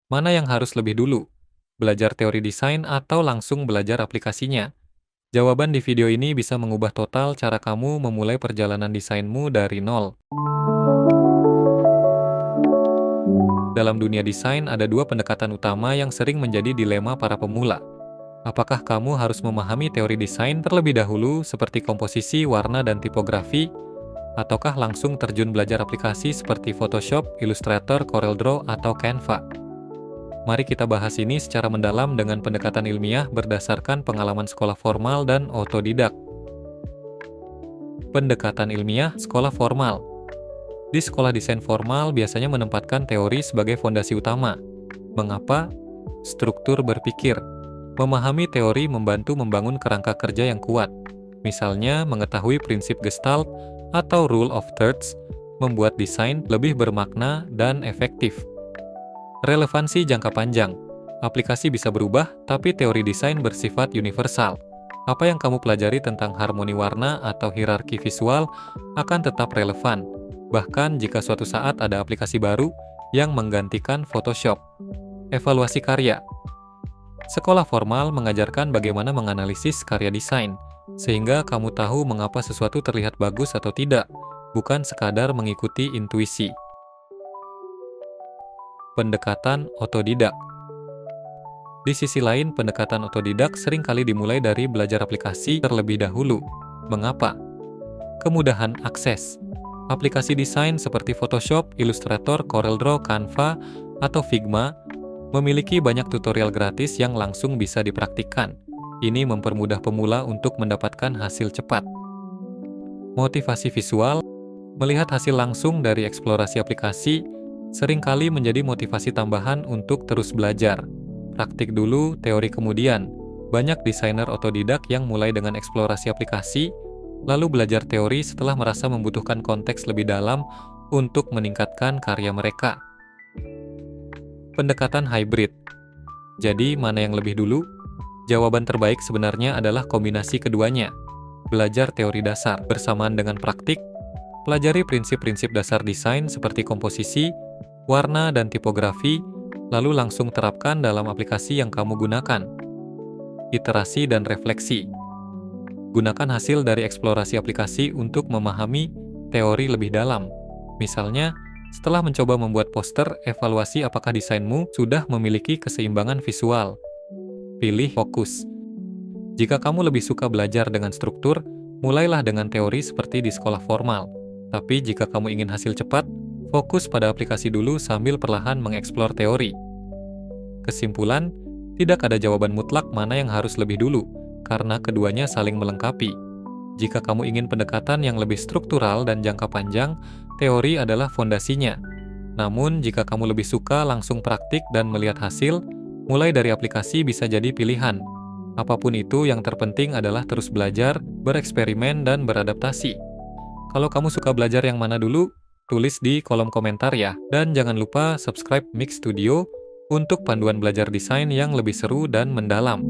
Mana yang harus lebih dulu? Belajar teori desain atau langsung belajar aplikasinya? Jawaban di video ini bisa mengubah total cara kamu memulai perjalanan desainmu dari nol. Dalam dunia desain, ada dua pendekatan utama yang sering menjadi dilema para pemula. Apakah kamu harus memahami teori desain terlebih dahulu seperti komposisi, warna, dan tipografi, ataukah langsung terjun belajar aplikasi seperti Photoshop, Illustrator, CorelDRAW, atau Canva? Mari kita bahas ini secara mendalam dengan pendekatan ilmiah berdasarkan pengalaman sekolah formal dan otodidak. Pendekatan ilmiah sekolah formal. Di sekolah desain formal biasanya menempatkan teori sebagai fondasi utama. Mengapa? Struktur berpikir. Memahami teori membantu membangun kerangka kerja yang kuat. Misalnya, mengetahui prinsip Gestalt atau Rule of Thirds membuat desain lebih bermakna dan efektif. Relevansi jangka panjang. Aplikasi bisa berubah, tapi teori desain bersifat universal. Apa yang kamu pelajari tentang harmoni warna atau hierarki visual akan tetap relevan, bahkan jika suatu saat ada aplikasi baru yang menggantikan Photoshop. Evaluasi karya. Sekolah formal mengajarkan bagaimana menganalisis karya desain, sehingga kamu tahu mengapa sesuatu terlihat bagus atau tidak, bukan sekadar mengikuti intuisi. Pendekatan otodidak. Di sisi lain, pendekatan otodidak seringkali dimulai dari belajar aplikasi terlebih dahulu. Mengapa? Kemudahan akses. Aplikasi desain seperti Photoshop, Illustrator, CorelDRAW, Canva, atau Figma memiliki banyak tutorial gratis yang langsung bisa dipraktikkan. Ini mempermudah pemula untuk mendapatkan hasil cepat. Motivasi visual. Melihat hasil langsung dari eksplorasi aplikasi seringkali menjadi motivasi tambahan untuk terus belajar. Praktik dulu, teori kemudian. Banyak desainer otodidak yang mulai dengan eksplorasi aplikasi, lalu belajar teori setelah merasa membutuhkan konteks lebih dalam untuk meningkatkan karya mereka. Pendekatan hybrid. Jadi, mana yang lebih dulu? Jawaban terbaik sebenarnya adalah kombinasi keduanya. Belajar teori dasar bersamaan dengan praktik, pelajari prinsip-prinsip dasar desain seperti komposisi, warna, dan tipografi, lalu langsung terapkan dalam aplikasi yang kamu gunakan. Iterasi dan refleksi. Gunakan hasil dari eksplorasi aplikasi untuk memahami teori lebih dalam. Misalnya, setelah mencoba membuat poster, evaluasi apakah desainmu sudah memiliki keseimbangan visual. Pilih fokus. Jika kamu lebih suka belajar dengan struktur, mulailah dengan teori seperti di sekolah formal. Tapi jika kamu ingin hasil cepat, fokus pada aplikasi dulu sambil perlahan mengeksplor teori. Kesimpulan, tidak ada jawaban mutlak mana yang harus lebih dulu, karena keduanya saling melengkapi. Jika kamu ingin pendekatan yang lebih struktural dan jangka panjang, teori adalah fondasinya. Namun, jika kamu lebih suka langsung praktik dan melihat hasil, mulai dari aplikasi bisa jadi pilihan. Apapun itu, yang terpenting adalah terus belajar, bereksperimen, dan beradaptasi. Kalau kamu suka belajar yang mana dulu, tulis di kolom komentar ya. Dan jangan lupa subscribe Mix Studio untuk panduan belajar desain yang lebih seru dan mendalam.